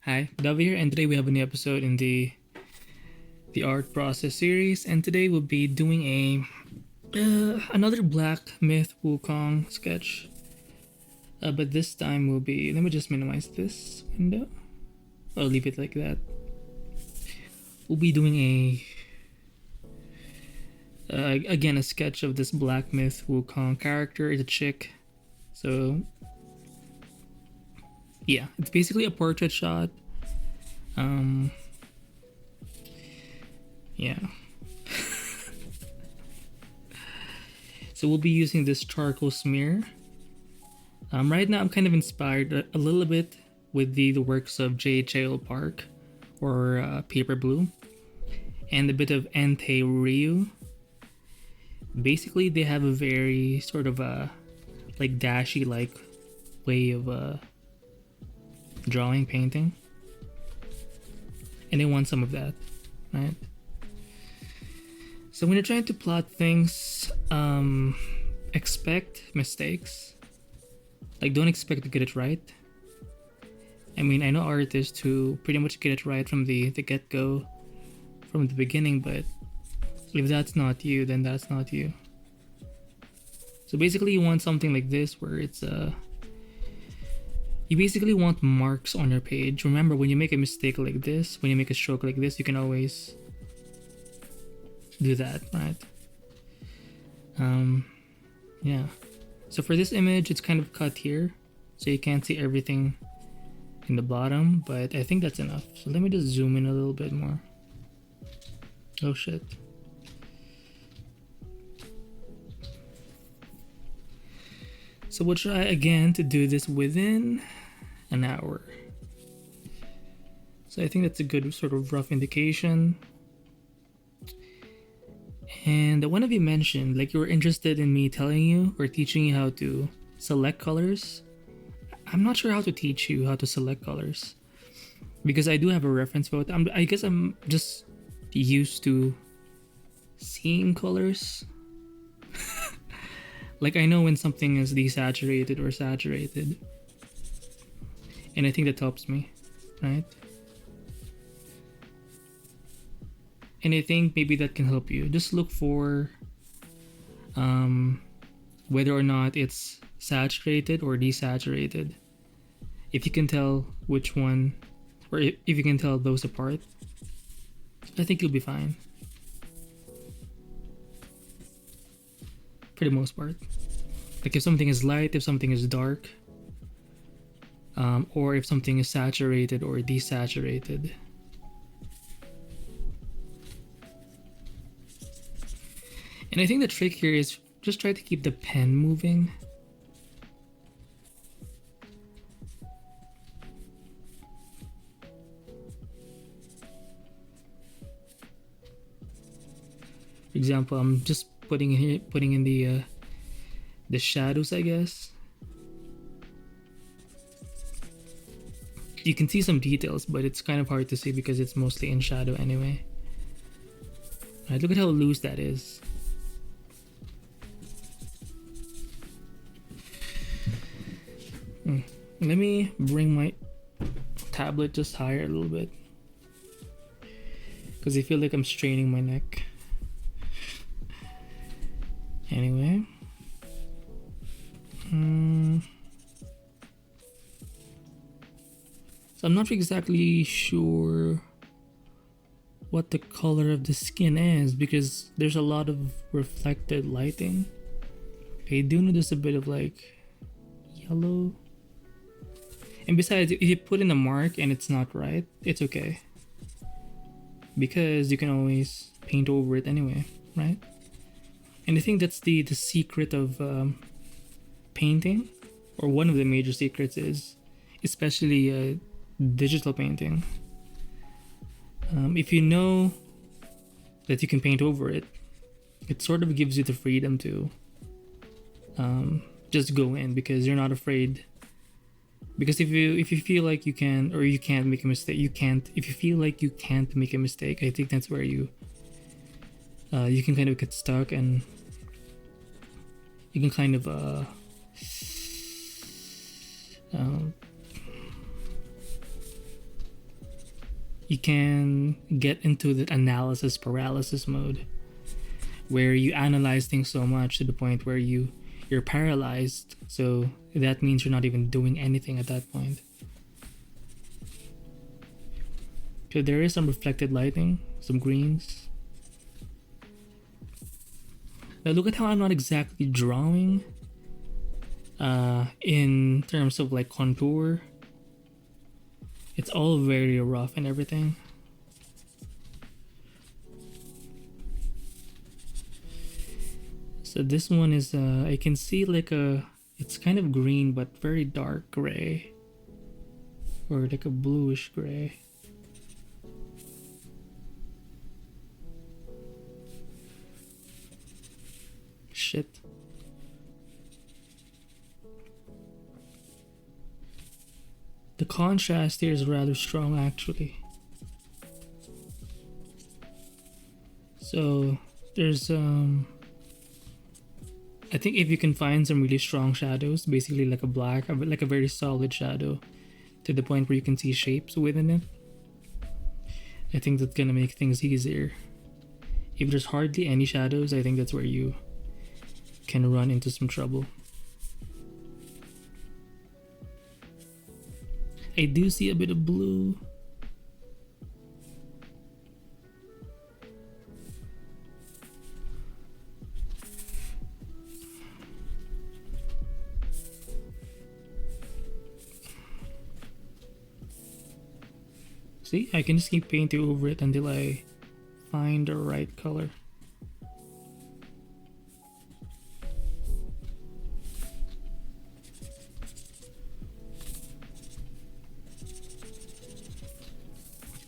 Hi, Davi here, and today we have a new episode in the art process series, and today we'll be doing a another Black Myth Wukong sketch. But this time we'll be, let me just minimize this window. I'll leave it like that. We'll be doing again a sketch of this Black Myth Wukong character. It's a chick, so yeah, it's basically a portrait shot. Yeah. So we'll be using this charcoal smear. Right now I'm kind of inspired a little bit with the works of J.H.L. Park or Paper Blue and a bit of Entei Ryu. Basically they have a very sort of like dashy like way of drawing, painting, and I want some of that, right? So when you're trying to plot things, expect mistakes. Like, don't expect to get it right. I mean, I know artists who pretty much get it right from the get-go, from the beginning, but if that's not you, then that's not you. So basically you want something like this where it's you basically want marks on your page. Remember, when you make a mistake like this, when you make a stroke like this, you can always do that, right? Yeah. So for this image, it's kind of cut here, so you can't see everything in the bottom, but I think that's enough. So let me just zoom in a little bit more. Oh shit. So we'll try again to do this within an hour. So I think that's a good sort of rough indication. And one of you mentioned, like, you were interested in me telling you or teaching you how to select colors. I'm not sure how to teach you how to select colors because I do have a reference photo. I guess I'm just used to seeing colors. Like, I know when something is desaturated or saturated, and I think that helps me, right? And I think maybe that can help you. Just look for whether or not it's saturated or desaturated. If you can tell which one, or if you can tell those apart, I think you'll be fine. For the most part. Like if something is light, if something is dark, or if something is saturated or desaturated. And I think the trick here is just try to keep the pen moving. For example, I'm just putting in the shadows, I guess. You can see some details, but it's kind of hard to see because it's mostly in shadow anyway. Alright, look at how loose that is. Let me bring my tablet just higher a little bit because I feel like I'm straining my neck. Anyway. So I'm not exactly sure what the color of the skin is because there's a lot of reflected lighting. I do notice a bit of like yellow. And besides, if you put in a mark and it's not right, it's okay. Because you can always paint over it anyway, right? And I think that's the secret of painting, or one of the major secrets is, especially digital painting. If you know that you can paint over it, it sort of gives you the freedom to just go in because you're not afraid. Because if you feel like you can or you can't make a mistake, if you feel like you can't make a mistake, I think that's where you can kind of get stuck and you can kind of you can get into the analysis paralysis mode, where you analyze things so much to the point where you're paralyzed. So that means you're not even doing anything at that point. So there is some reflected lighting, some greens. Now look at how I'm not exactly drawing in terms of like contour. It's all very rough and everything. So this one is I can see like it's kind of green but very dark gray, or like a bluish gray. Shit. The contrast here is rather strong actually. So there's I think if you can find some really strong shadows, basically like a black, like a very solid shadow to the point where you can see shapes within it, I think that's gonna make things easier. If there's hardly any shadows, I think that's where you can run into some trouble. I do see a bit of blue. See, I can just keep painting over it until I find the right color.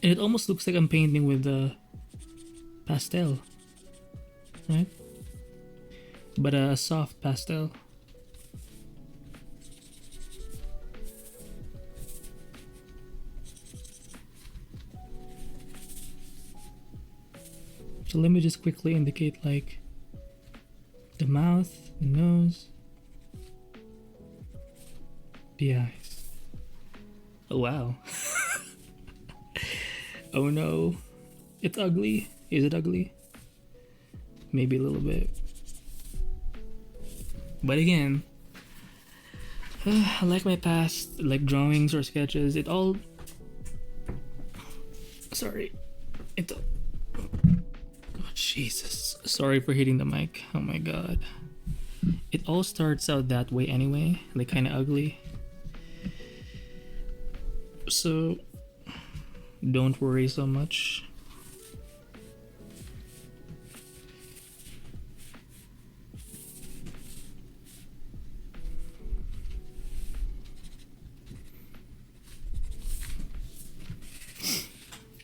And it almost looks like I'm painting with the pastel, right? But a soft pastel. So let me just quickly indicate like the mouth, the nose, the eyes. Oh wow. Oh no. It's ugly. Is it ugly? Maybe a little bit. But again, like my past like drawings or sketches, it all... Sorry. It... Oh, Jesus. Sorry for hitting the mic. Oh my god. It all starts out that way anyway, like kind of ugly. So don't worry so much.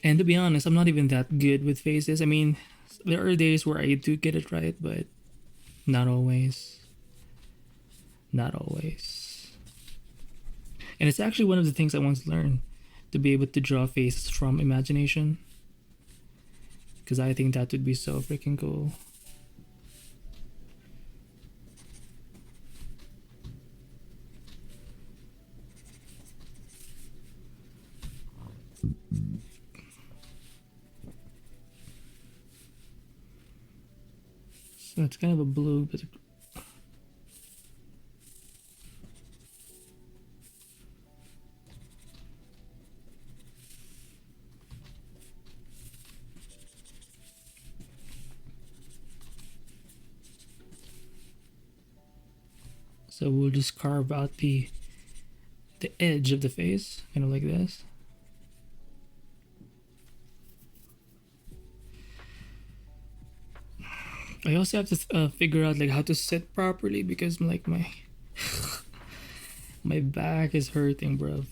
And to be honest, I'm not even that good with faces. I mean, there are days where I do get it right, but not always. Not always. And it's actually one of the things I want to learn, to be able to draw faces from imagination. Because I think that would be so freaking cool. So it's kind of a blue, but so we'll just carve out the edge of the face, kind of like this. I also have to figure out like how to sit properly, because like my my back is hurting, bro.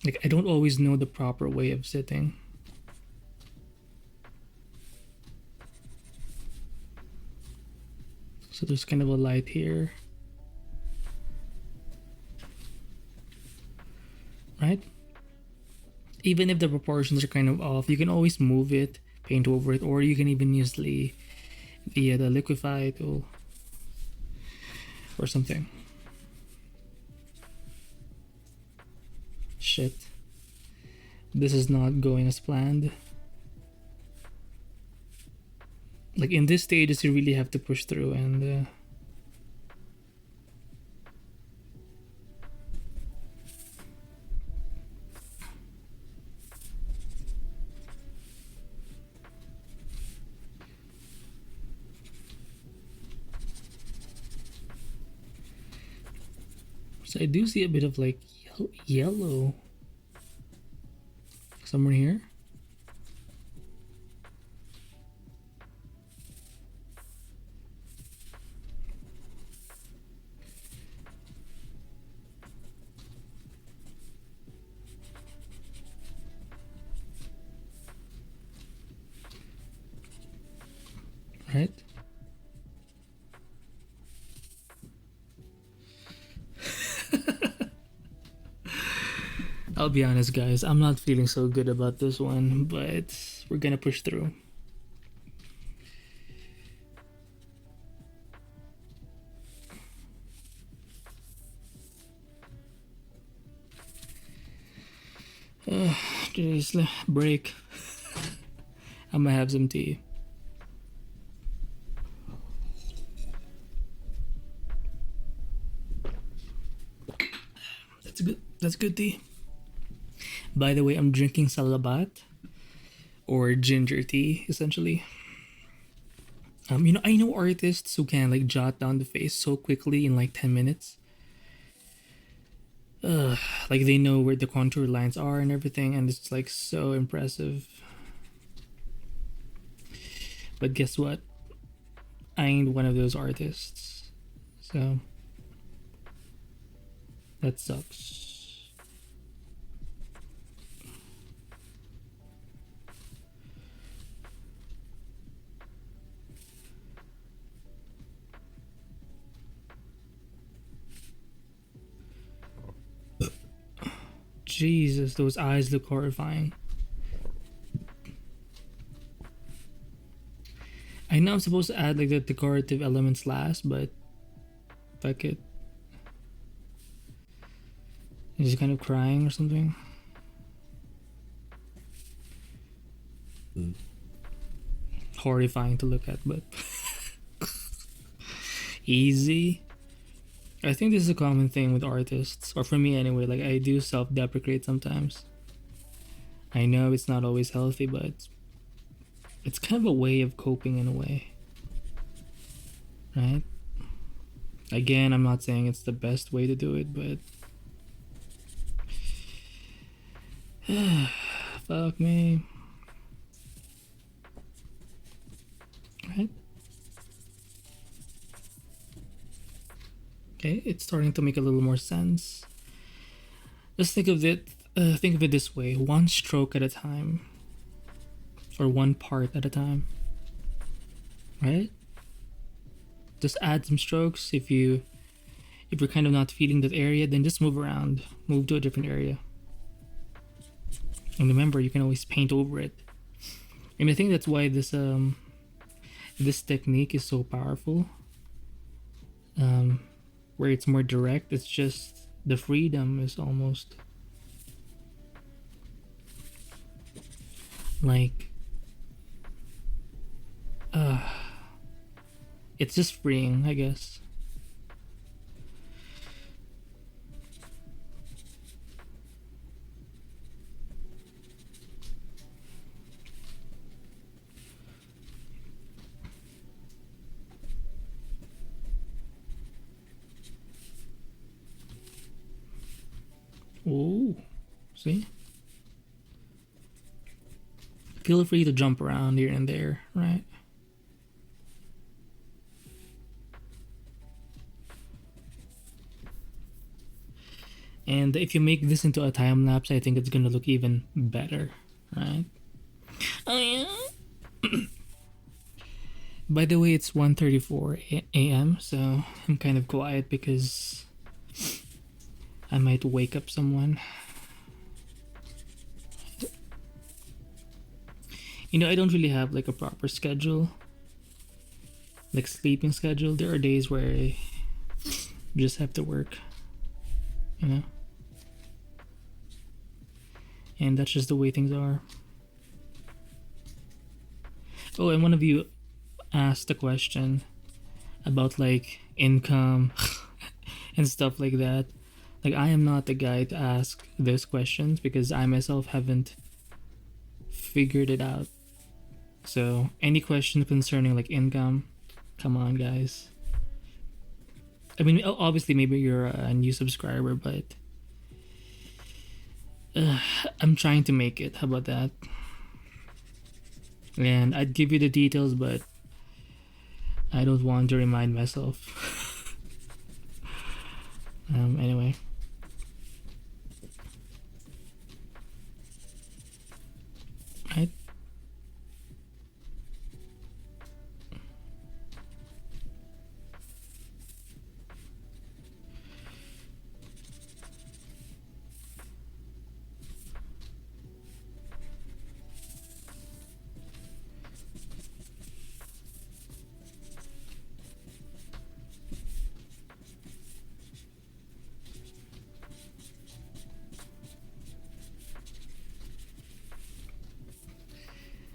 Like I don't always know the proper way of sitting. So there's kind of a light here, right? Even if the proportions are kind of off, you can always move it, paint over it, or you can even use the liquify tool or something. Shit. this is not going as planned. Like in this stages, you really have to push through and so I do see a bit of like yellow somewhere here. Right? I'll be honest, guys, I'm not feeling so good about this one, but we're gonna push through. Jeez, break. I'm gonna have some tea. That's good. That's good tea. By the way, I'm drinking salabat, or ginger tea, essentially. You know, I know artists who can like jot down the face so quickly in like 10 minutes. Like they know where the contour lines are and everything, and it's like so impressive. But guess what? I ain't one of those artists. So that sucks. Jesus, those eyes look horrifying. I know I'm supposed to add like the decorative elements last, but fuck it. Is he kind of crying or something? Horrifying to look at, but easy. I think this is a common thing with artists, or for me anyway. Like I do self-deprecate sometimes. I know it's not always healthy, but it's kind of a way of coping in a way, right? Again, I'm not saying it's the best way to do it, but fuck me. Right? Okay, it's starting to make a little more sense. Just think of it this way: one stroke at a time, or one part at a time. Right? Just add some strokes. If you're kind of not feeling that area, then just move around, move to a different area. And remember, you can always paint over it. And I think that's why this technique is so powerful. Where it's more direct, it's just the freedom is almost like it's just freeing, I guess. Oh, see? Feel free to jump around here and there, right? And if you make this into a time lapse, I think it's gonna look even better, right? Oh yeah. By the way, it's 1:34 a.m. so I'm kind of quiet because I might wake up someone. You know, I don't really have like a proper schedule, like sleeping schedule. There are days where I just have to work, you know? and that's just the way things are. Oh, and one of you asked a question about like income and stuff like that. Like, I am not the guy to ask those questions because I myself haven't figured it out. So any question concerning like income, come on guys. I mean, obviously maybe you're a new subscriber, but I'm trying to make it. How about that? And I'd give you the details, but I don't want to remind myself. Anyway. Right?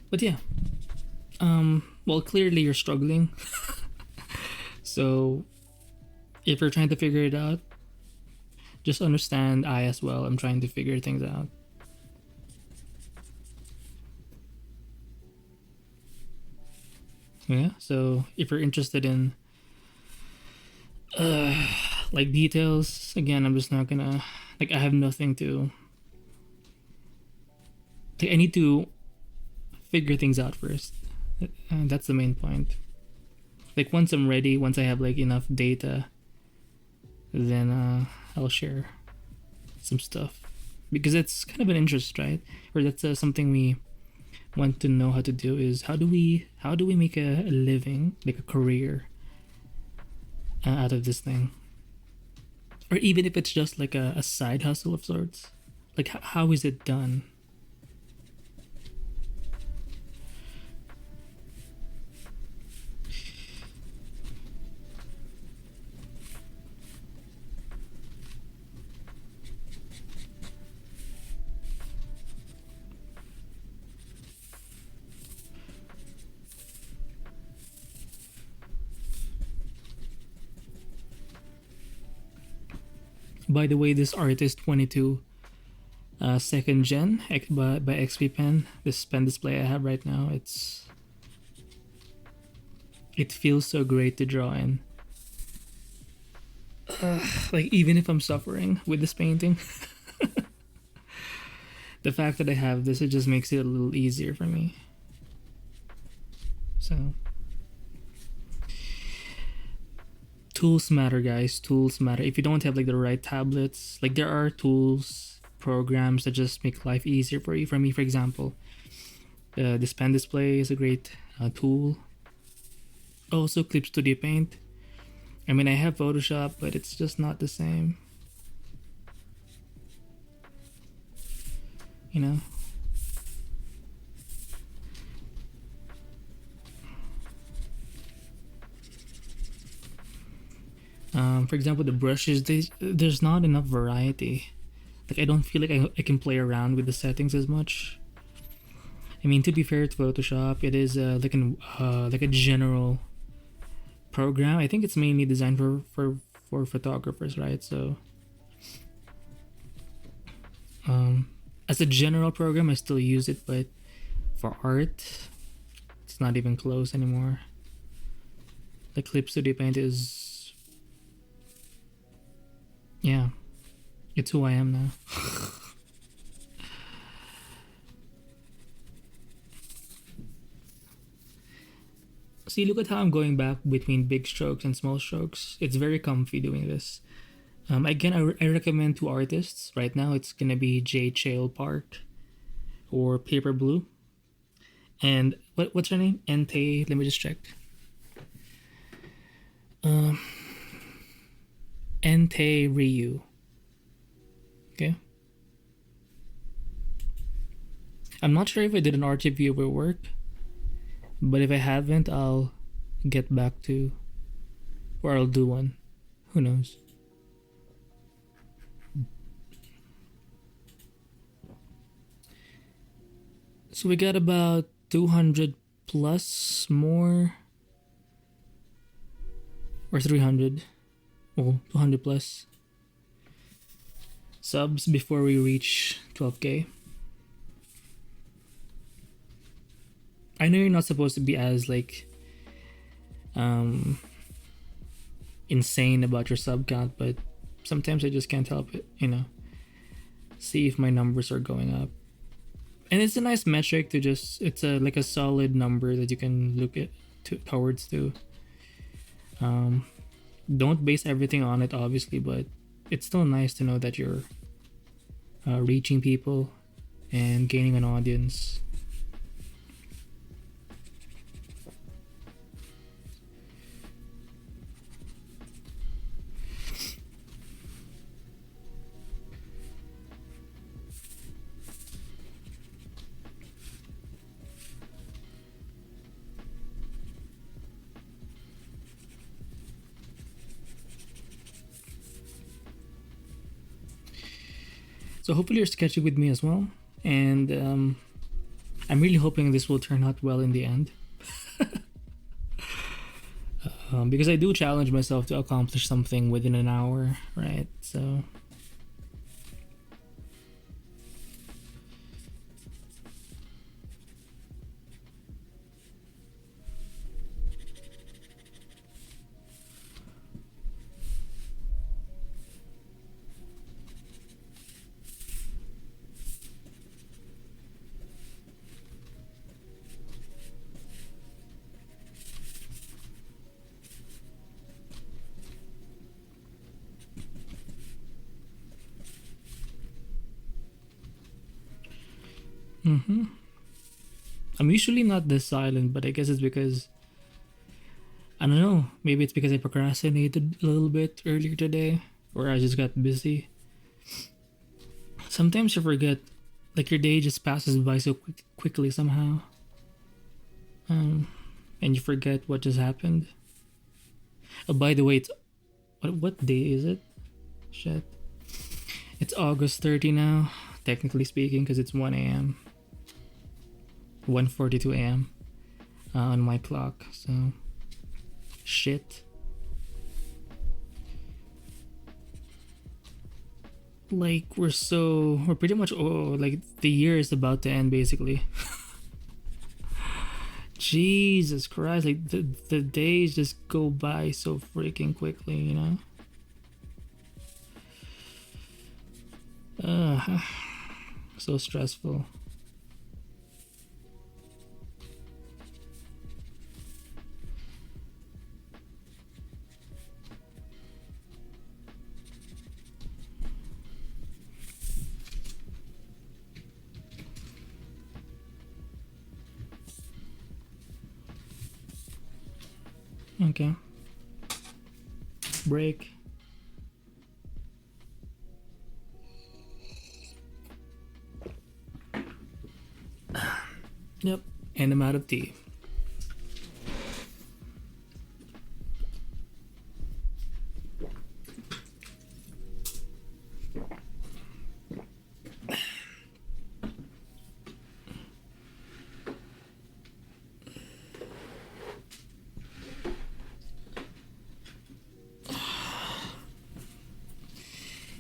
But yeah, well, clearly you're struggling. So if you're trying to figure it out, just understand I as well. I'm trying to figure things out. Yeah, so if you're interested in like details, again, I'm just not gonna, like, I have nothing to, like, I need to figure things out first. That's the main point. Like, once I'm ready, once I have like enough data, then I'll share some stuff, because it's kind of an interest, right? Or that's something we want to know how to do, is how do we make a living, like a career out of this thing, or even if it's just like a side hustle of sorts. Like, how is it done? By the way, this Artist 22 second gen by XPPen, this pen display I have right now, it feels so great to draw in. Like, even if I'm suffering with this painting, the fact that I have this, it just makes it a little easier for me. So tools matter, guys. Tools matter. If you don't have like the right tablets, like, there are tools, programs that just make life easier for you. For me, for example, this pen display is a great tool. Also, Clip Studio Paint. I mean, I have Photoshop, but it's just not the same. You know? For example, the brushes, there's not enough variety. Like, I don't feel like I can play around with the settings as much. I mean, to be fair to Photoshop, it is like a general program. I think it's mainly designed for photographers, right? So as a general program, I still use it, but for art, it's not even close anymore. The Clip Studio Paint is, yeah, it's who I am now. See, look at how I'm going back between big strokes and small strokes. It's very comfy doing this. Again, I recommend two artists. Right now, it's gonna be J. Chael Park or Paper Blue. And what's her name? Entei. Let me just check. Entei Ryu. Okay. I'm not sure if I did an art review of her work, but if I haven't, I'll get back to, or I'll do one. Who knows? So we got about 200 plus more, or 300, oh, 200 plus subs before we reach 12K. I know you're not supposed to be as like insane about your sub count, but sometimes I just can't help it, you know. See if my numbers are going up. And it's a nice metric to just, it's a like a solid number that you can look at towards to. Don't base everything on it, obviously, but it's still nice to know that you're reaching people and gaining an audience. So hopefully you're sketchy with me as well, and I'm really hoping this will turn out well in the end. Because I do challenge myself to accomplish something within an hour, right? So I'm usually not this silent, but I guess it's because, I don't know, maybe it's because I procrastinated a little bit earlier today, or I just got busy. Sometimes you forget, like your day just passes by so quickly somehow, and you forget what just happened. Oh, by the way, it's what day is it? Shit, it's August 30 now, technically speaking, because it's 1 a.m. 1:42 a.m. On my clock. So shit. Like we're pretty much, like the year is about to end basically. Jesus Christ, like the days just go by so freaking quickly, you know? So stressful. Okay. Break. Yep, and I'm out of tea.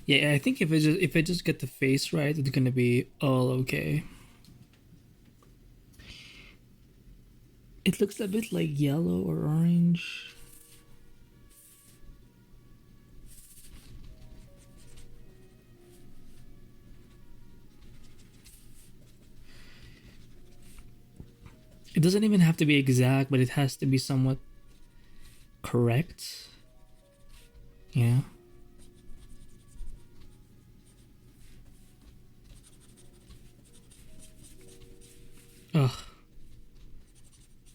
Yeah, I think if I just get the face right, it's gonna be all okay. It looks a bit like yellow or orange. It doesn't even have to be exact, but it has to be somewhat correct. Yeah. Ugh.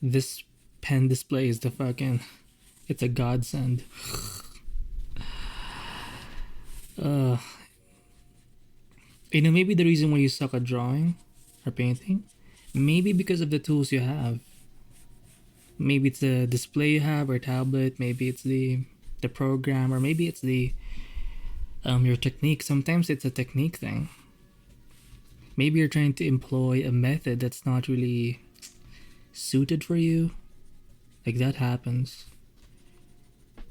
This pen display is it's a godsend. You know, maybe the reason why you suck at drawing or painting, maybe because of the tools you have. Maybe it's the display you have or tablet, maybe it's the program, or maybe it's the your technique. Sometimes it's a technique thing. maybe you're trying to employ a method that's not really suited for you. Like that happens.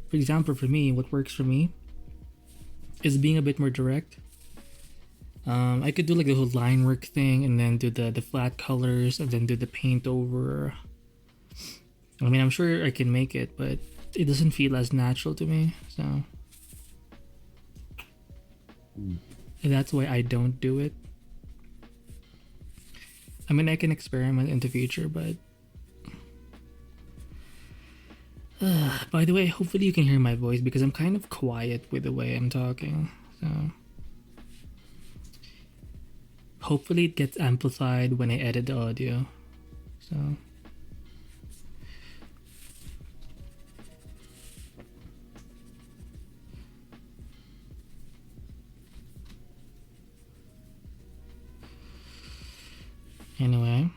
For example, for me, what works for me is being a bit more direct. I could do like the whole line work thing and then do the flat colors and then do the paint over. I mean, I'm sure I can make it, but it doesn't feel as natural to me, so that's why I don't do it. I mean, I can experiment in the future, but by the way, hopefully you can hear my voice because I'm kind of quiet with the way I'm talking, so hopefully it gets amplified when I edit the audio. So anyway,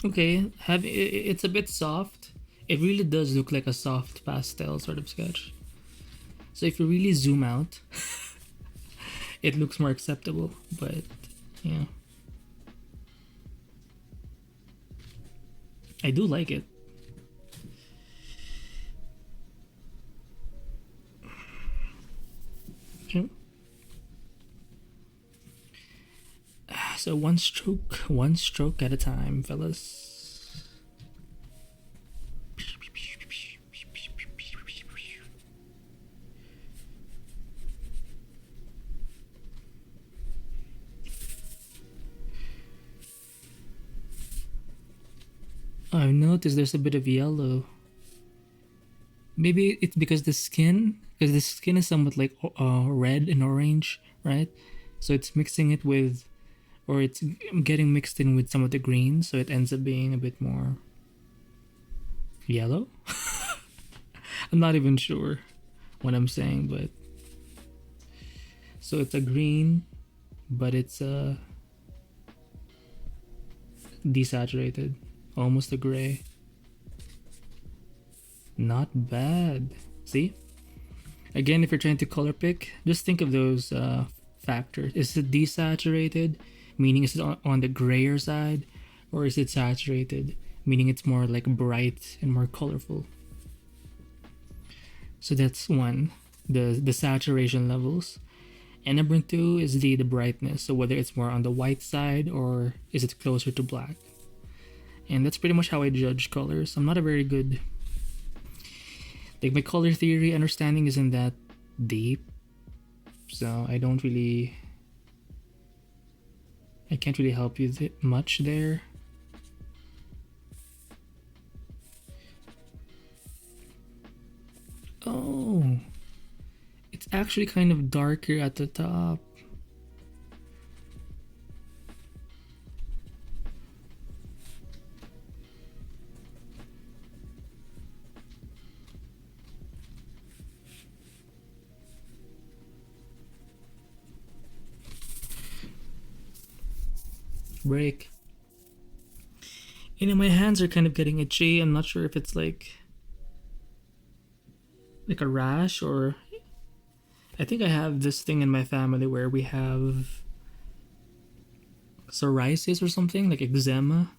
okay, it's a bit soft. It really does look like a soft pastel sort of sketch. So if you really zoom out, it looks more acceptable, but yeah. I do like it. Okay. So one stroke at a time, fellas. I've noticed there's a bit of yellow. Maybe it's because the skin is somewhat like red and orange, right? So it's mixing it with, or it's getting mixed in with some of the greens, so it ends up being a bit more yellow. I'm not even sure what I'm saying, but so it's a green, but it's desaturated, almost a gray. Not bad. See? Again, if you're trying to color pick, just think of those factors. Is it desaturated, meaning is it on the grayer side, or is it saturated, meaning it's more like bright and more colorful? So that's one, the saturation levels. And number two is the brightness. So whether it's more on the white side or is it closer to black. And that's pretty much how I judge colors. I'm not a very good, like, my color theory understanding isn't that deep, so I can't really help you much there. Oh, it's actually kind of darker at the top. Break. You know, my hands are kind of getting itchy. I'm not sure if it's like a rash, or I think I have this thing in my family where we have psoriasis or something, like eczema.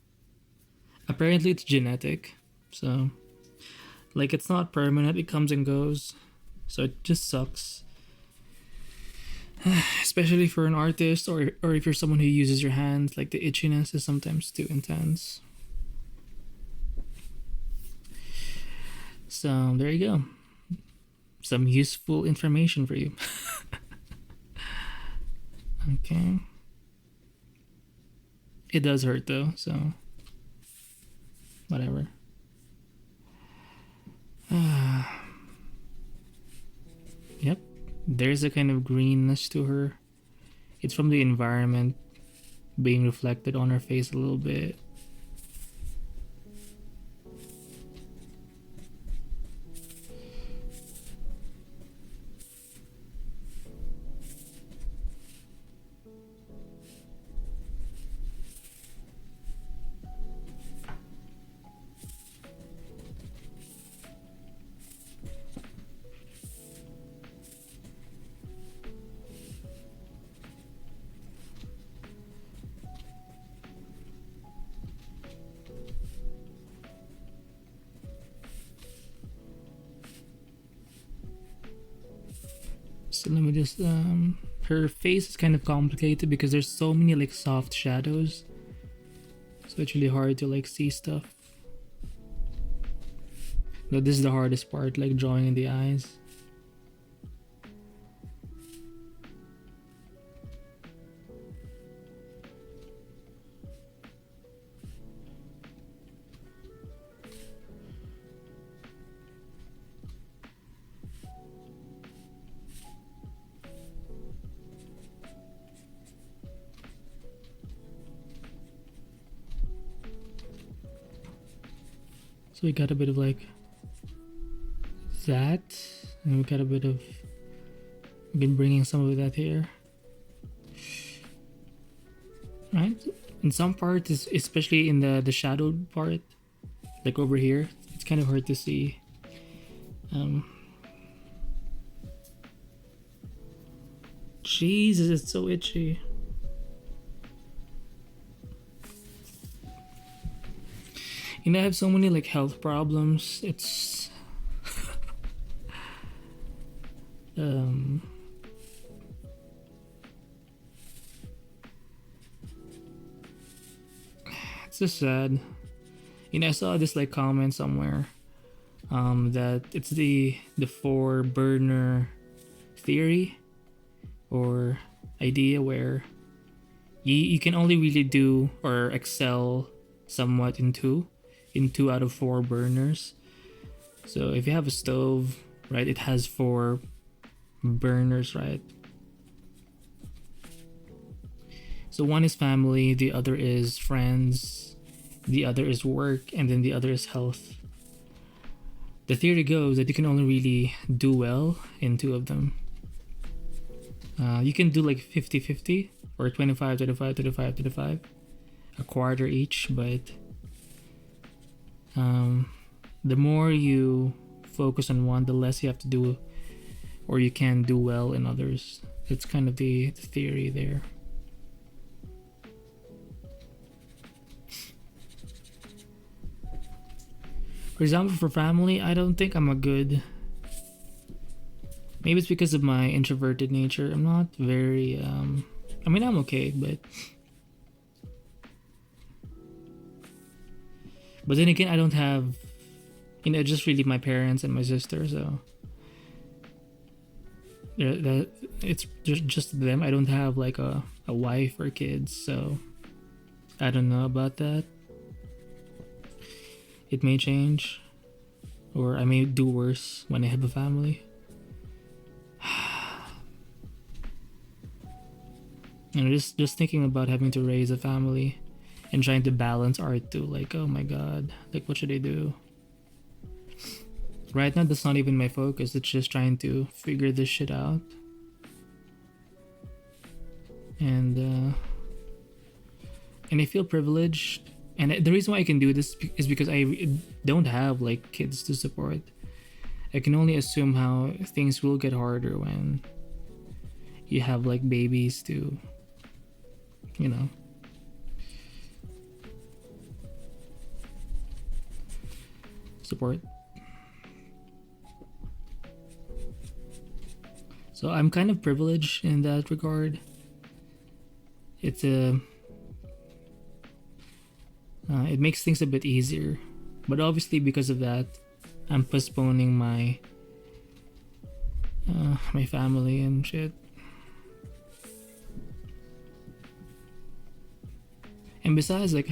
Apparently it's genetic, so like it's not permanent, it comes and goes, so it just sucks. Especially for an artist, or if you're someone who uses your hands, like the itchiness is sometimes too intense. So there you go, some useful information for you. Okay, it does hurt though, so whatever. Yep, there's a kind of greenness to her. It's from the environment being reflected on her face a little bit. So let me just her face is kind of complicated because there's so many like soft shadows, so it's really hard to like see stuff. No, this is the hardest part, like drawing in the eyes. So we got a bit of like that, and we got a bit of, been bringing some of that here, right? In some parts, especially in the shadowed part, like over here, it's kind of hard to see. Jesus, it's so itchy. You know, I have so many like health problems. It's it's just sad. You know, I saw this like comment somewhere that it's the 4-burner theory or idea where you can only really do or excel somewhat in two out of 4 burners. So if you have a stove, right, it has 4 burners, right? So one is family, the other is friends, the other is work, and then the other is health. The theory goes that you can only really do well in 2 of them. You can do like 50-50 or 25-25, a quarter each, but the more you focus on one, the less you have to do, or you can do well in others. It's kind of the theory there. For example, for family, I don't think I'm a good... Maybe it's because of my introverted nature. I'm not very... I mean, I'm okay, but... But then again, I don't have... You know, just really my parents and my sister, so... Yeah, it's just them. I don't have like a wife or kids, so... I don't know about that. It may change, or I may do worse when I have a family. And just thinking about having to raise a family and trying to balance art too, like, oh my god, like what should I do? Right now that's not even my focus, it's just trying to figure this shit out. And I feel privileged. And the reason why I can do this is because I don't have like kids to support. I can only assume how things will get harder when you have like babies to, you know. Support. So I'm kind of privileged in that regard. It's it makes things a bit easier, but obviously because of that, I'm postponing my my family and shit. And besides, like,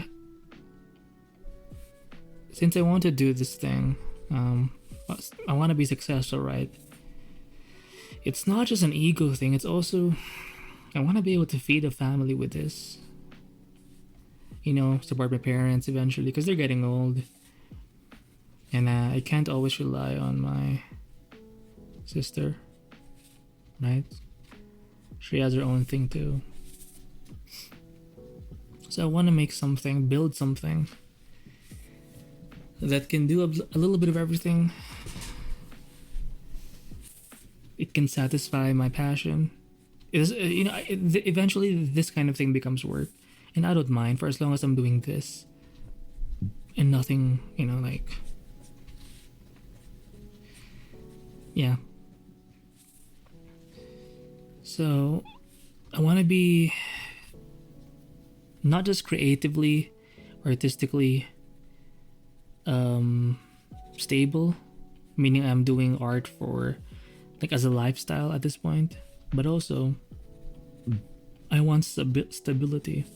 since I want to do this thing, I want to be successful, right? It's not just an ego thing, it's also I want to be able to feed a family with this. You know, support my parents eventually because they're getting old. And I can't always rely on my sister, right? She has her own thing too. So I want to make something, build something that can do a little bit of everything. It can satisfy my passion. You know, eventually this kind of thing becomes work. And I don't mind for as long as I'm doing this and nothing, you know, like, yeah. So I want to be not just creatively, artistically stable, meaning I'm doing art for like as a lifestyle at this point, but also I want stability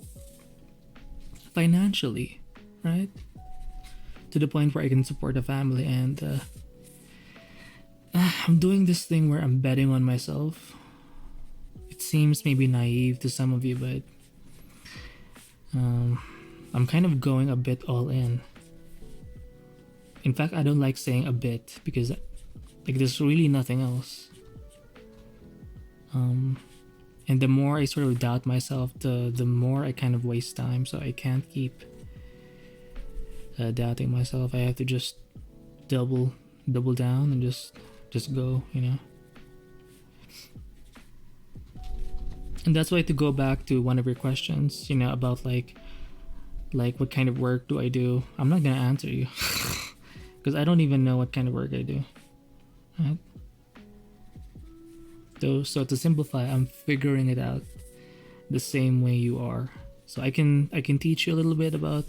financially, right? To the point where I can support a family. And I'm doing this thing where I'm betting on myself. It seems maybe naive to some of you, but I'm kind of going a bit all in. In fact, I don't like saying a bit because like there's really nothing else. And the more I sort of doubt myself, the more I kind of waste time. So I can't keep doubting myself. I have to just double down and just go, you know. And that's why, to go back to one of your questions, you know, about like what kind of work do I do, I'm not gonna answer you because I don't even know what kind of work I do, right? So to simplify, I'm figuring it out the same way you are. So I can teach you a little bit about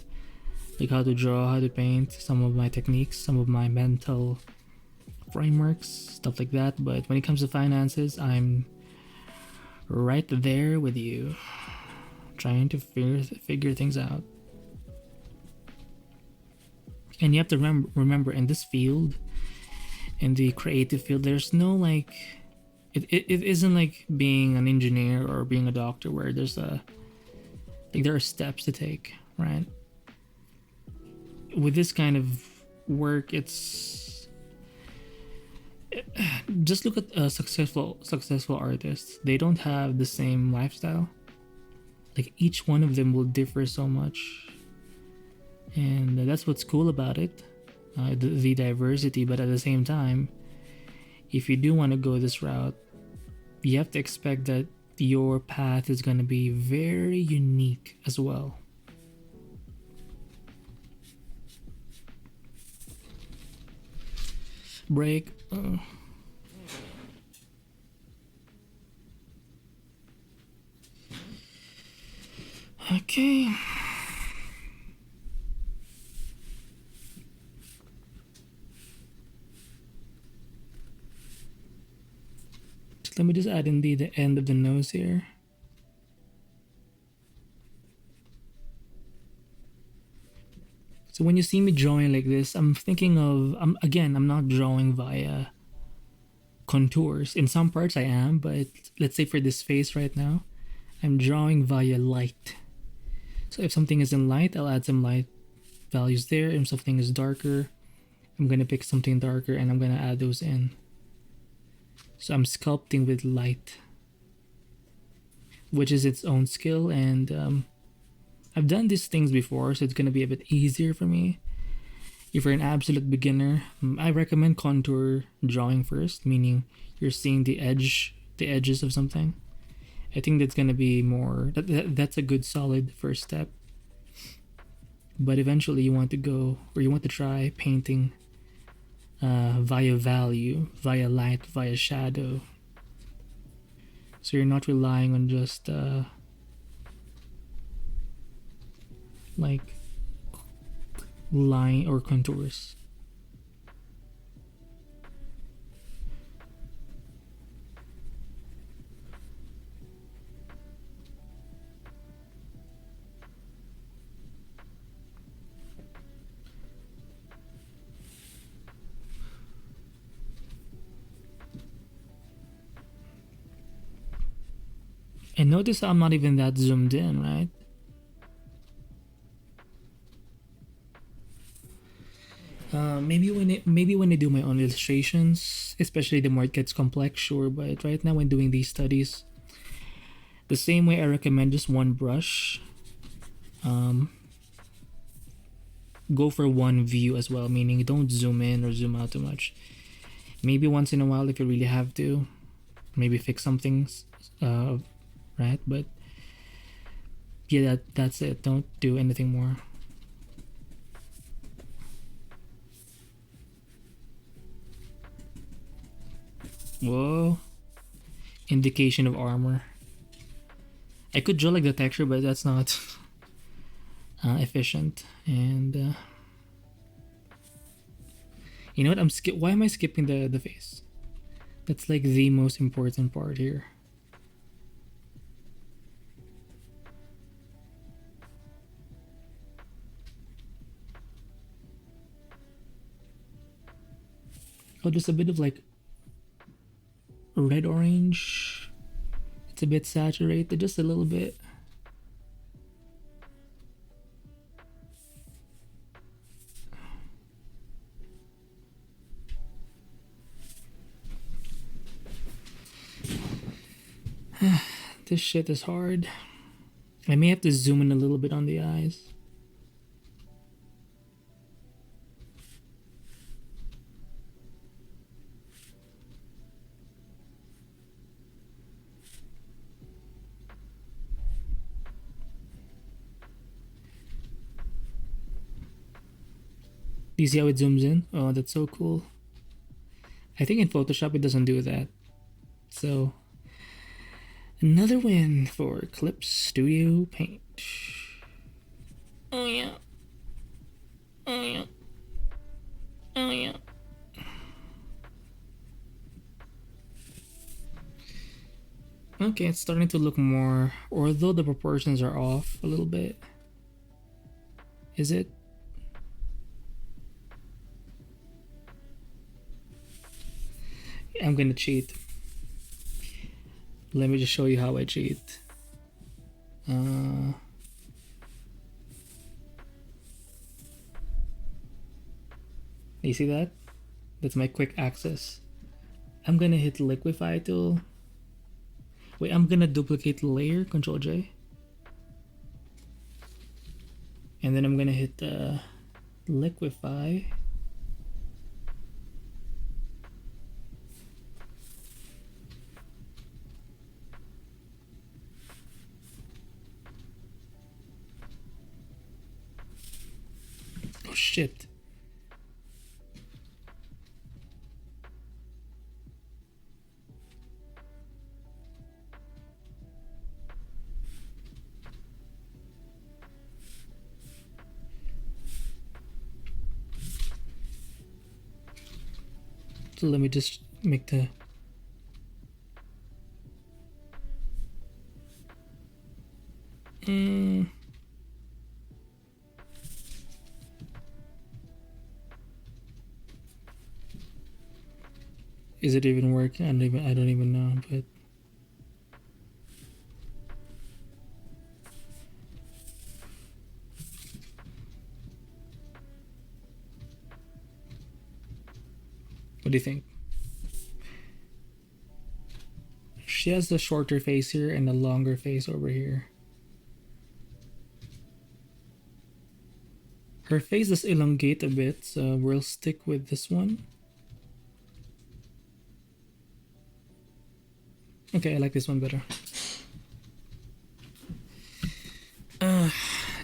like how to draw, how to paint, some of my techniques, some of my mental frameworks, stuff like that. But when it comes to finances, I'm right there with you, trying to figure things out. And you have to remember in this field, in the creative field, there's no like it isn't like being an engineer or being a doctor where there's there are steps to take, right? With this kind of work, it's just look at successful artists. They don't have the same lifestyle. Like each one of them will differ so much, and that's what's cool about it, the diversity. But at the same time, if you do want to go this route, you have to expect that your path is going to be very unique as well. Break. Okay. Let me just add in the end of the nose here. So when you see me drawing like this, I'm thinking of, I'm not drawing via contours. In some parts I am, but let's say for this face right now, I'm drawing via light. So if something is in light, I'll add some light values there. If something is darker, I'm gonna pick something darker and I'm gonna add those in. So I'm sculpting with light, which is its own skill, and I've done these things before, so it's gonna be a bit easier for me. If you're an absolute beginner, I recommend contour drawing first, meaning you're seeing the edges of something. I think that's gonna be more. That's a good solid first step. But eventually, you want to try painting via value, via light, via shadow. So you're not relying on just like line or contours. And notice I'm not even that zoomed in, right? Maybe when I do my own illustrations, especially the more it gets complex, sure. But right now when doing these studies, the same way I recommend just one brush, go for one view as well, meaning don't zoom in or zoom out too much. Maybe once in a while, if you really have to, maybe fix some things, right? But yeah, that's it. Don't do anything more. Whoa. indication of armor. I could draw like the texture, but that's not efficient. And you know what? Why am I skipping the face? That's like the most important part here. Oh, just a bit of like red orange. It's a bit saturated, just a little bit. This shit is hard. I may have to zoom in a little bit on the eyes. Do you see how it zooms in? Oh, that's so cool. I think in Photoshop it doesn't do that. So, another win for Clip Studio Paint. Oh yeah. Oh yeah. Oh yeah. Okay, it's starting to look more, although the proportions are off a little bit. Is it? I'm gonna cheat. Let me just show you how I cheat. You see that? That's my quick access. I'm gonna hit liquify tool. Wait, I'm gonna duplicate the layer, Control J. And then I'm gonna hit liquify. Oh shit. So let me just make the Is it even working? I don't even know, but what do you think? She has the shorter face here and the longer face over here. Her face does elongate a bit, so we'll stick with this one. Okay, I like this one better.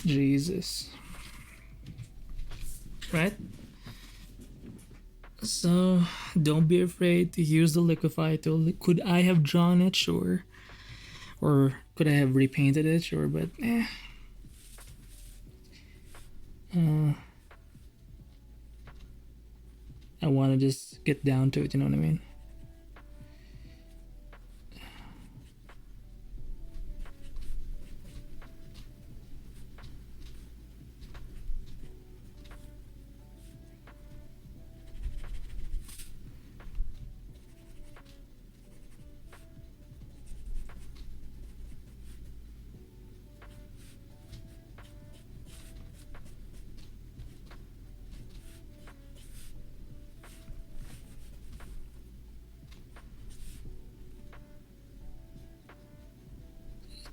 Jesus. Right? So, don't be afraid to use the liquify tool. Could I have drawn it? Sure. Or could I have repainted it? Sure, but I want to just get down to it, you know what I mean?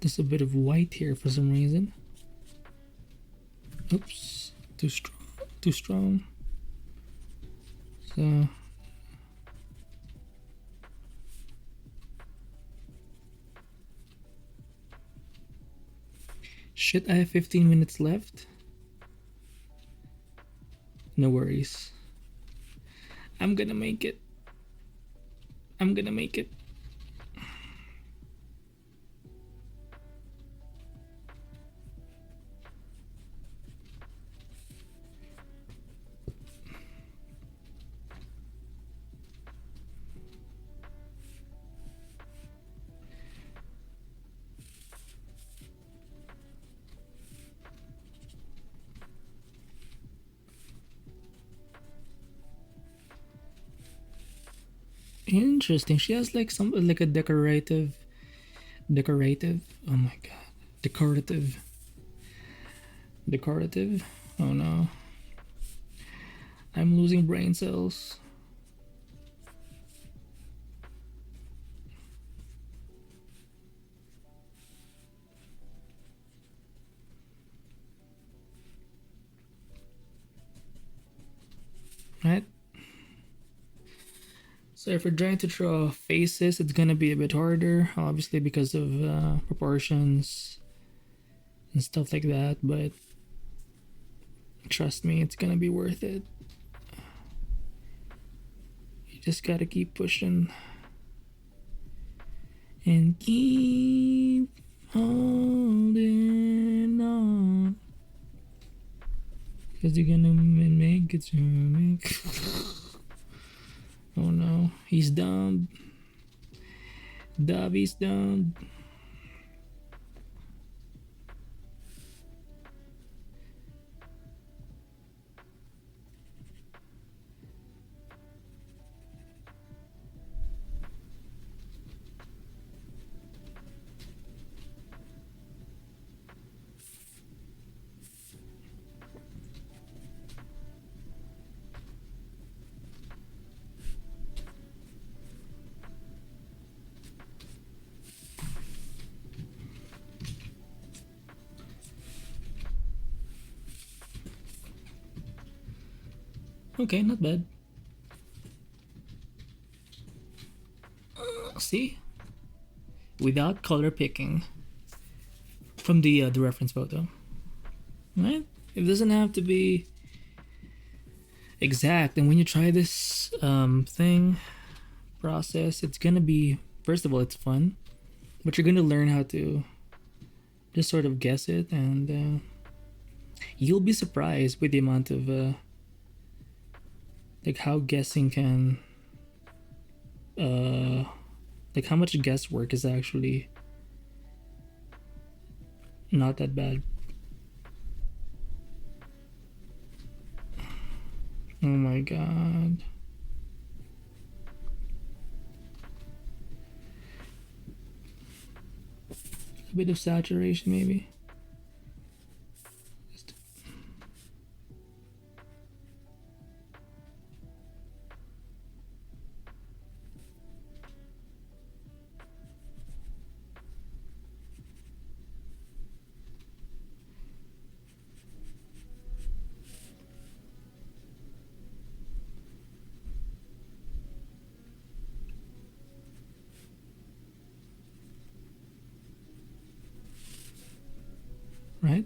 There's a bit of white here for some reason. Oops, too strong. So shit, I have 15 minutes left. No worries. I'm gonna make it. I'm gonna make it. Interesting. She has like some like a decorative. Oh my god. Decorative. Oh no. I'm losing brain cells. Right? So if we're trying to draw faces, it's gonna be a bit harder, obviously because of proportions and stuff like that, but trust me, it's gonna be worth it. You just gotta keep pushing and keep holding on, because you're gonna make it through me. Oh no, he's down. Davi's down. Okay, not bad. See? Without color picking from the reference photo. Right? It doesn't have to be exact. And when you try this process, it's gonna be, first of all, it's fun, but you're gonna learn how to just sort of guess it, and you'll be surprised with the amount of like how guessing can like how much guesswork is actually not that bad. Oh my god. A bit of saturation maybe. Right?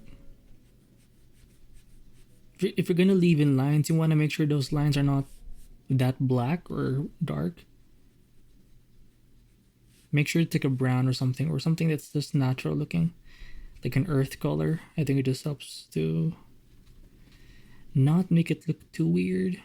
If you're gonna leave in lines, you want to make sure those lines are not that black or dark. Make sure to take a brown or something that's just natural looking, like an earth color. I think it just helps to not make it look too weird.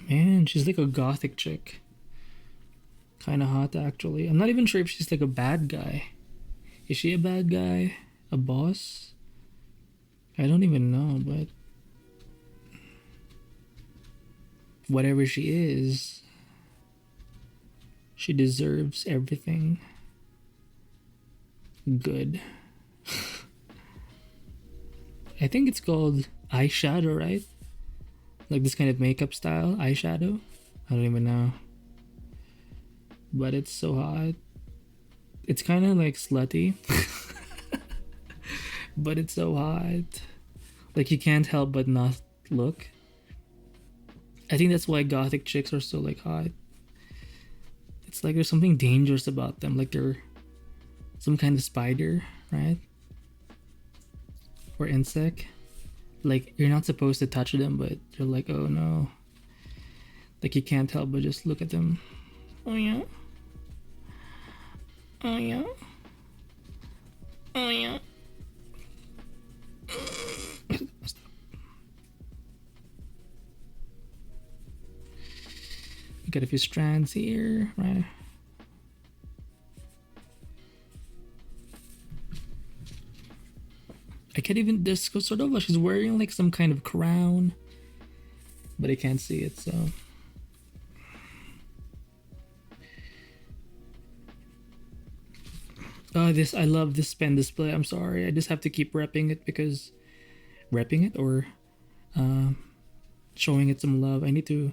Man, she's like a gothic chick. Kind of hot, actually. I'm not even sure if she's like a bad guy. Is she a bad guy? A boss? I don't even know, but whatever she is, she deserves everything good. I think it's called eyeshadow, right? Like this kind of makeup style, eyeshadow? I don't even know. But it's so hot. It's kind of like slutty. But it's so hot. Like you can't help but not look. I think that's why gothic chicks are so like hot. It's like there's something dangerous about them. Like they're some kind of spider, right? Or insect. Like you're not supposed to touch them, but you're like, oh no. Like you can't help but just look at them. Oh yeah. Oh yeah. Oh yeah. Got a few strands here, right? I can't even, there's sort of, she's wearing like some kind of crown, but I can't see it, so. Oh, this, I love this pen display. I'm sorry, I just have to keep repping it because, repping it or showing it some love. I need to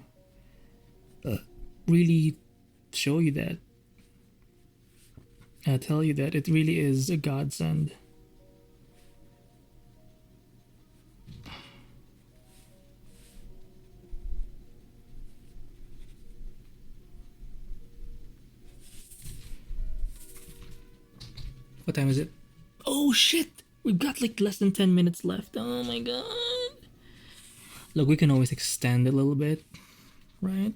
really show you that. Tell you that it really is a godsend. What time is it? Oh shit! We've got like less than 10 minutes left. Oh my god. Look, we can always extend a little bit, right?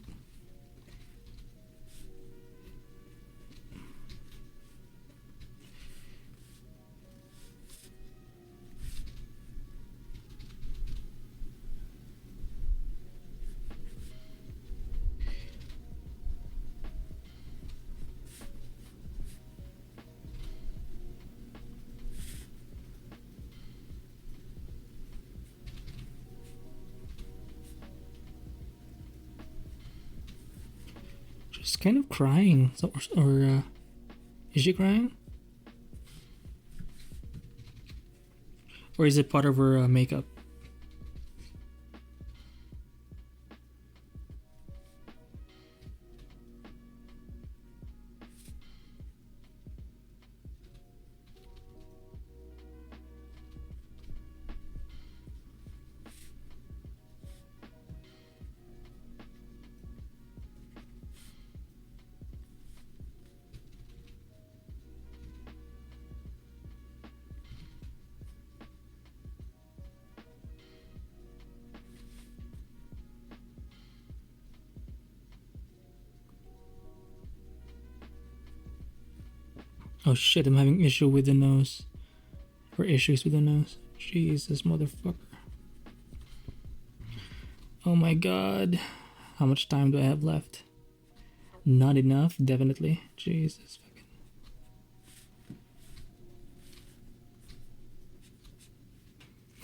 Just kind of crying, or is she crying? Or is it part of her makeup? Oh shit, I'm having issue with the nose. Or issues with the nose. Jesus, motherfucker. Oh my god. How much time do I have left? Not enough, definitely. Jesus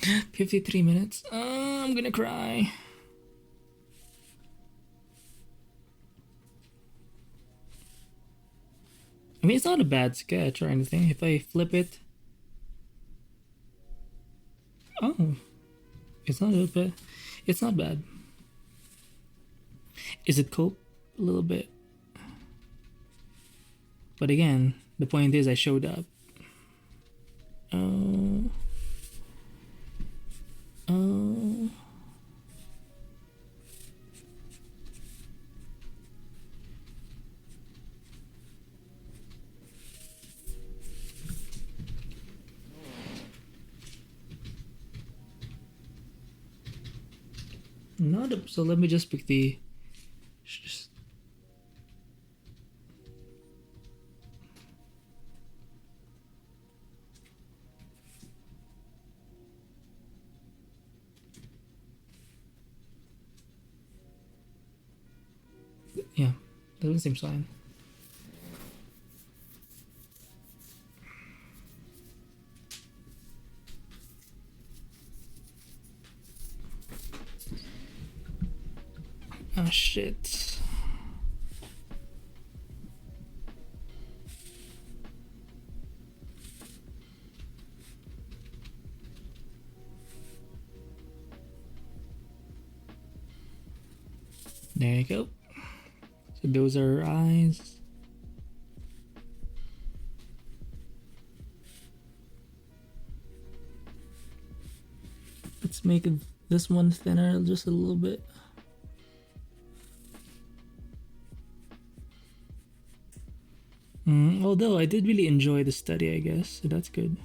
fucking. 53 minutes. I'm gonna cry. I mean, it's not a bad sketch or anything. If I flip it. Oh. It's not bad. It's not bad. Is it cope? A little bit. But again, the point is I showed up. Oh. Oh. Not a, so let me just pick the. Just, yeah, that one seems fine. Oh shit. There you go. So those are our eyes. Let's make this one thinner just a little bit. Although I did really enjoy the study, I guess, so that's good.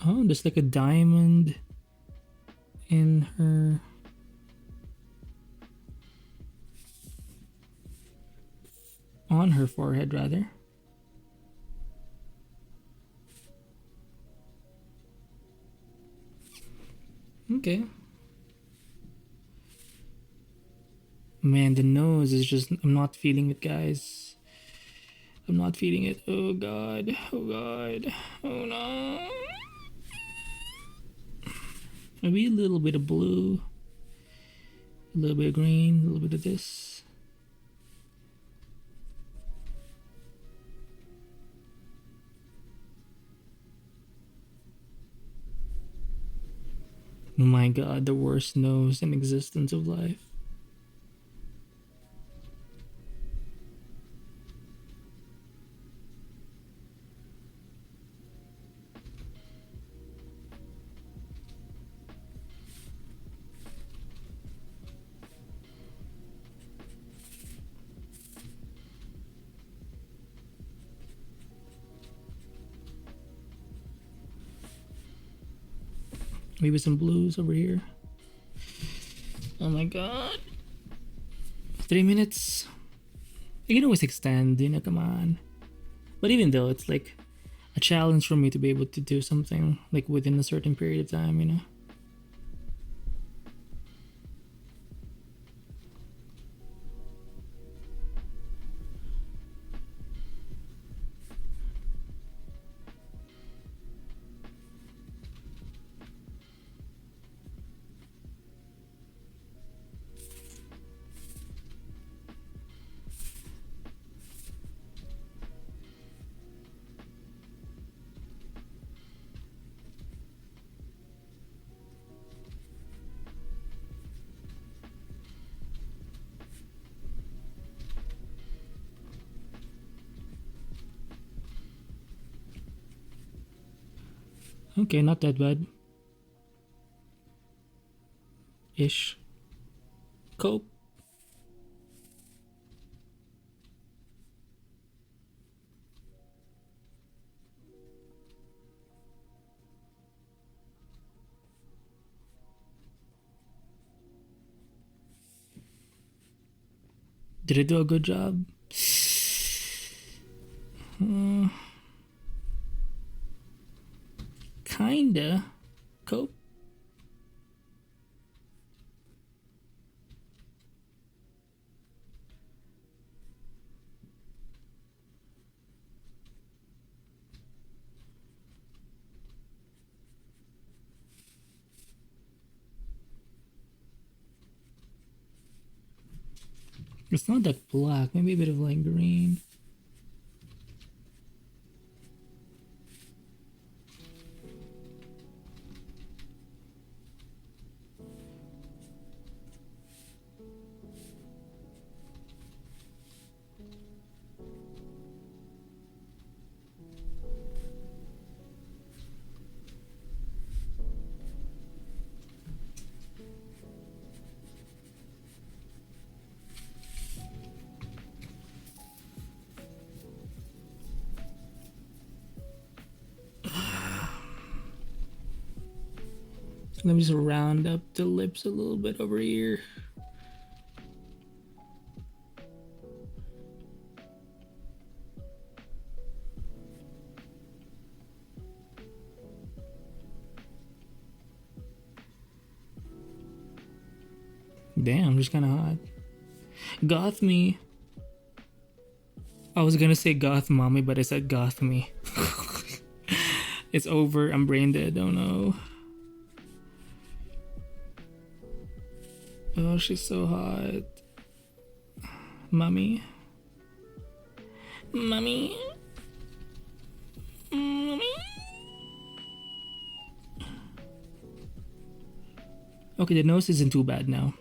Oh, there's like a diamond in her. on her forehead rather. Okay. Man, the nose is just, I'm not feeling it, guys. I'm not feeling it. Oh god. Oh god. Oh no. Maybe a little bit of blue, a little bit of green, a little bit of this. Oh my god, the worst nose in existence of life. Maybe some blues over here. Oh my god. 3 minutes. You can always extend, you know, come on. But even though it's like a challenge for me to be able to do something like within a certain period of time, you know. Okay, not that bad. Ish. Cope. Did it do a good job? Kinda. Cope. It's not that black, maybe a bit of light green. Let me just round up the lips a little bit over here. Damn, just kind of hot. Goth me. I was gonna say goth mommy, but I said goth me. It's over. I'm brain dead. Oh no. Oh, she's so hot. Mommy. Mommy. Mommy. Okay, the nose isn't too bad now.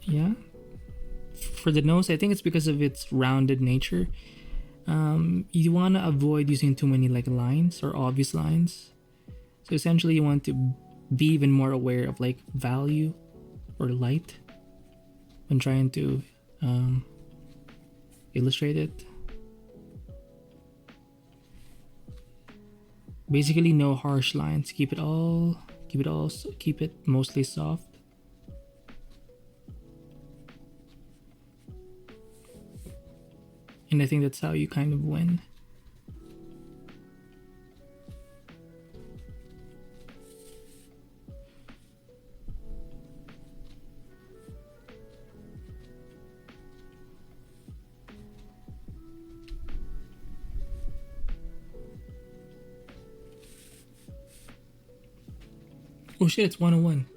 Yeah. For the nose, I think it's because of its rounded nature. You want to avoid using too many like lines or obvious lines. So essentially you want to be even more aware of like value or light when trying to illustrate it. Basically no harsh lines. Keep it all keep it mostly soft. And I think that's how you kind of win. Oh shit, it's 101.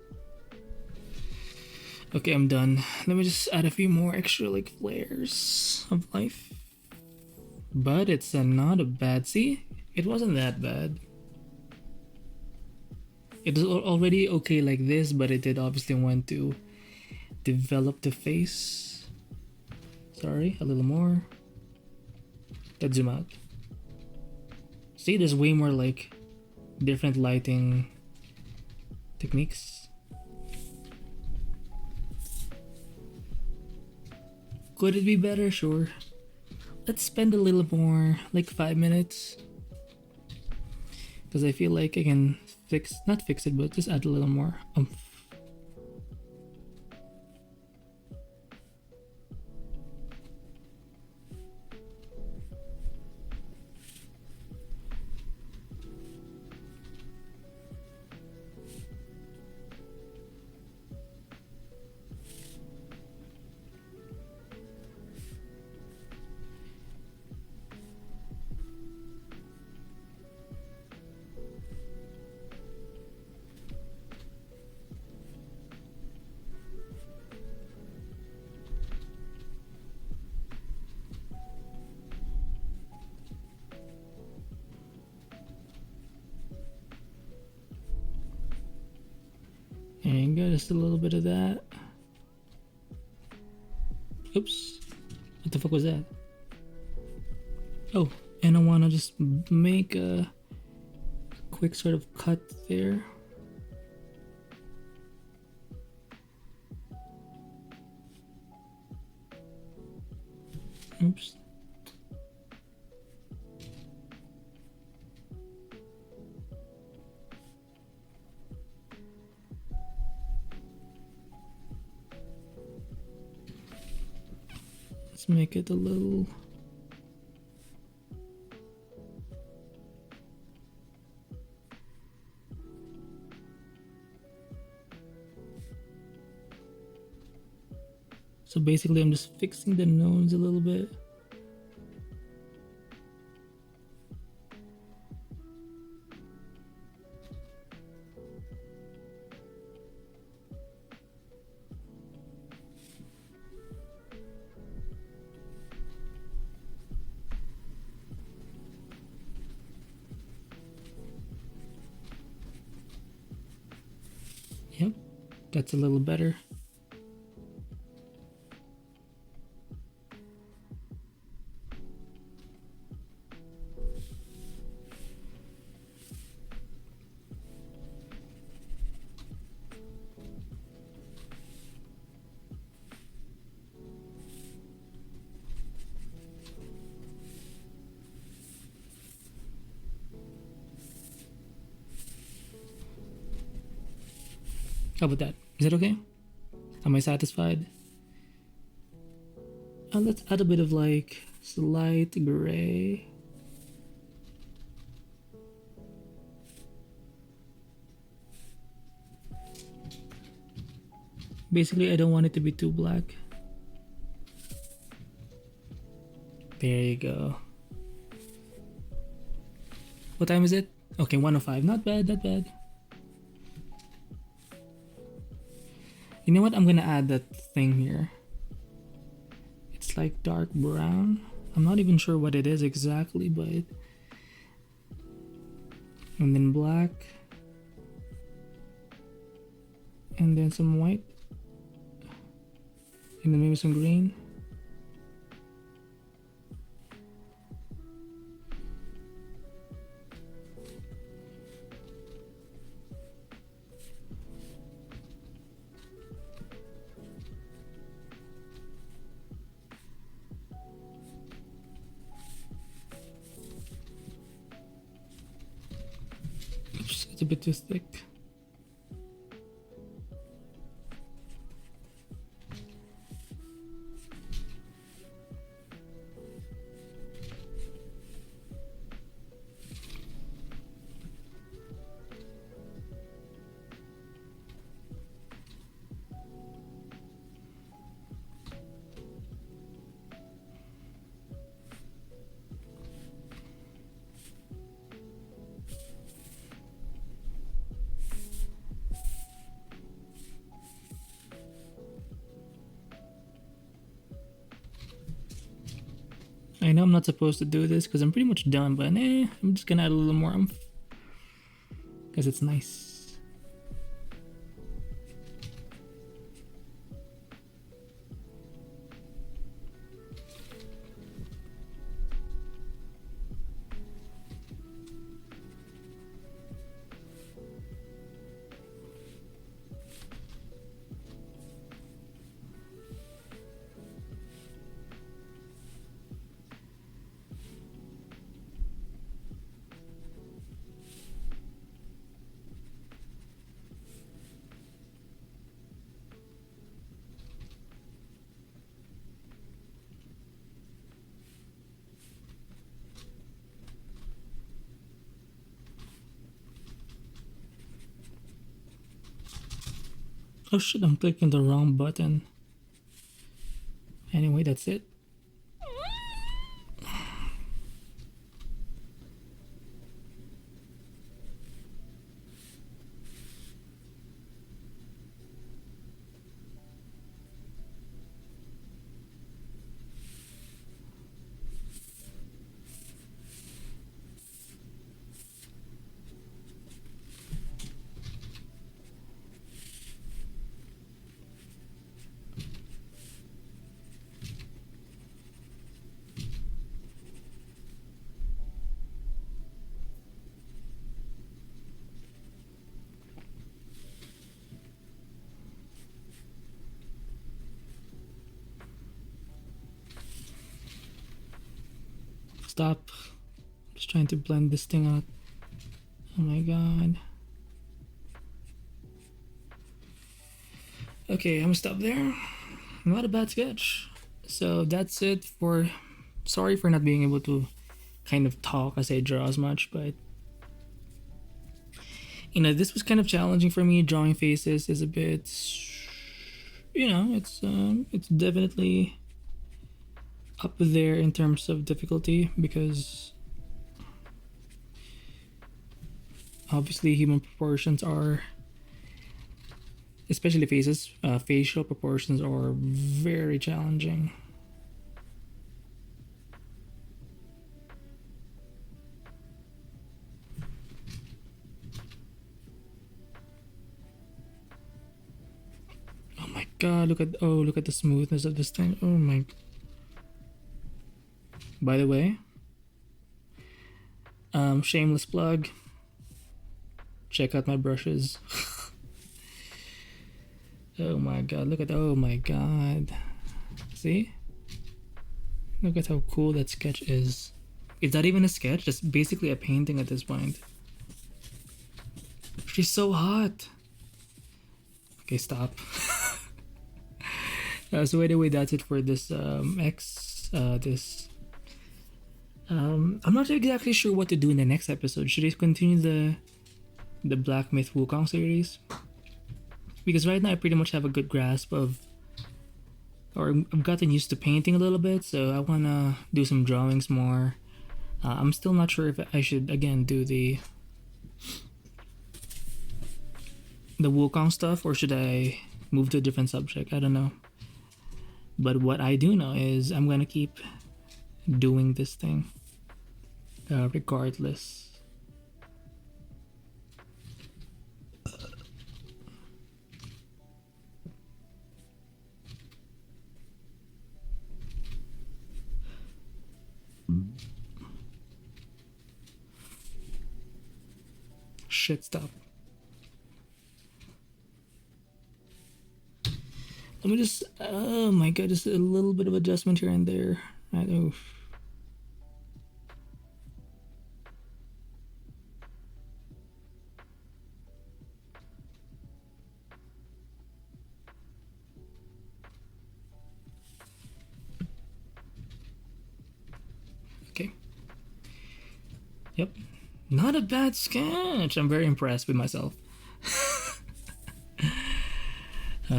Okay, I'm done. Let me just add a few more extra like flares of life. But it's not a bad, see? It wasn't that bad. It was already okay like this, but it did obviously want to develop the face. Sorry, a little more. Let's zoom out. See, there's way more like different lighting techniques. Could it be better? Sure. Let's spend a little more, like 5 minutes. Because I feel like I can not fix it, but just add a little more oomph. And got just a little bit of that. Oops. What the fuck was that? Oh, and I want to just make a quick sort of cut there. Oops. Let's make it a little. So basically I'm just fixing the nose a little bit. Yep, that's a little better. How about that? Is that okay? Am I satisfied? Let's add a bit of like slight gray. Basically, I don't want it to be too black. There you go. What time is it? Okay, 1:05. Not bad, not bad. You know what? I'm gonna add that thing here. It's like dark brown. I'm not even sure what it is exactly, but... And then black. And then some white. And then maybe some green. Oops, it's a bit too thick. I know I'm not supposed to do this because I'm pretty much done, but I'm just gonna add a little more oomph because it's nice. Oh shit, I'm clicking the wrong button. Anyway, that's it. Stop. Just trying to blend this thing out. Oh my god. Okay, I'm gonna stop there. Not a bad sketch. So that's it for... Sorry for not being able to kind of talk as I draw as much, but... You know, this was kind of challenging for me. Drawing faces is a bit... You know, it's definitely up there in terms of difficulty because obviously human proportions are, especially faces, facial proportions are very challenging. Oh my god, look at the smoothness of this thing. Oh my. By the way, shameless plug, check out my brushes. Oh my god, oh my god. See? Look at how cool that sketch is. It's not even a sketch, it's basically a painting at this point. She's so hot. Okay, stop. So anyway, that's it for this I'm not exactly sure what to do in the next episode. Should I continue the Black Myth Wukong series? Because right now I pretty much have a good grasp of, or I've gotten used to painting a little bit, so I want to do some drawings more. I'm still not sure if I should again do the Wukong stuff, or should I move to a different subject? I don't know. But what I do know is I'm gonna keep doing this thing regardless. Shit, stop. Let me just, oh my god, just a little bit of adjustment here and there. Right, oof. Okay. Yep. Not a bad sketch. I'm very impressed with myself.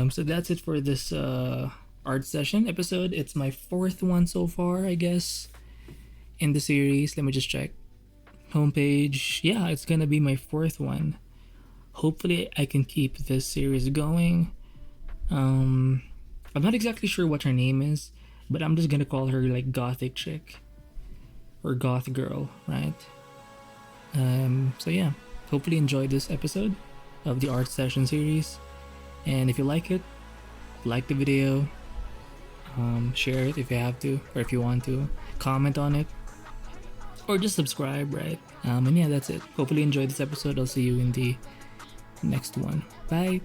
So that's it for this art session episode. It's my 4th one so far, I guess, in the series. Let me just check. Homepage. Yeah, it's gonna be my 4th one. Hopefully I can keep this series going. I'm not exactly sure what her name is, but I'm just gonna call her like Gothic Chick. or goth girl, right? So yeah, hopefully enjoy this episode of the art session series, and if you like it, like the video, share it if you have to, or if you want to, comment on it, or just subscribe, right? And yeah, that's it. Hopefully enjoy this episode. I'll see you in the next one. Bye.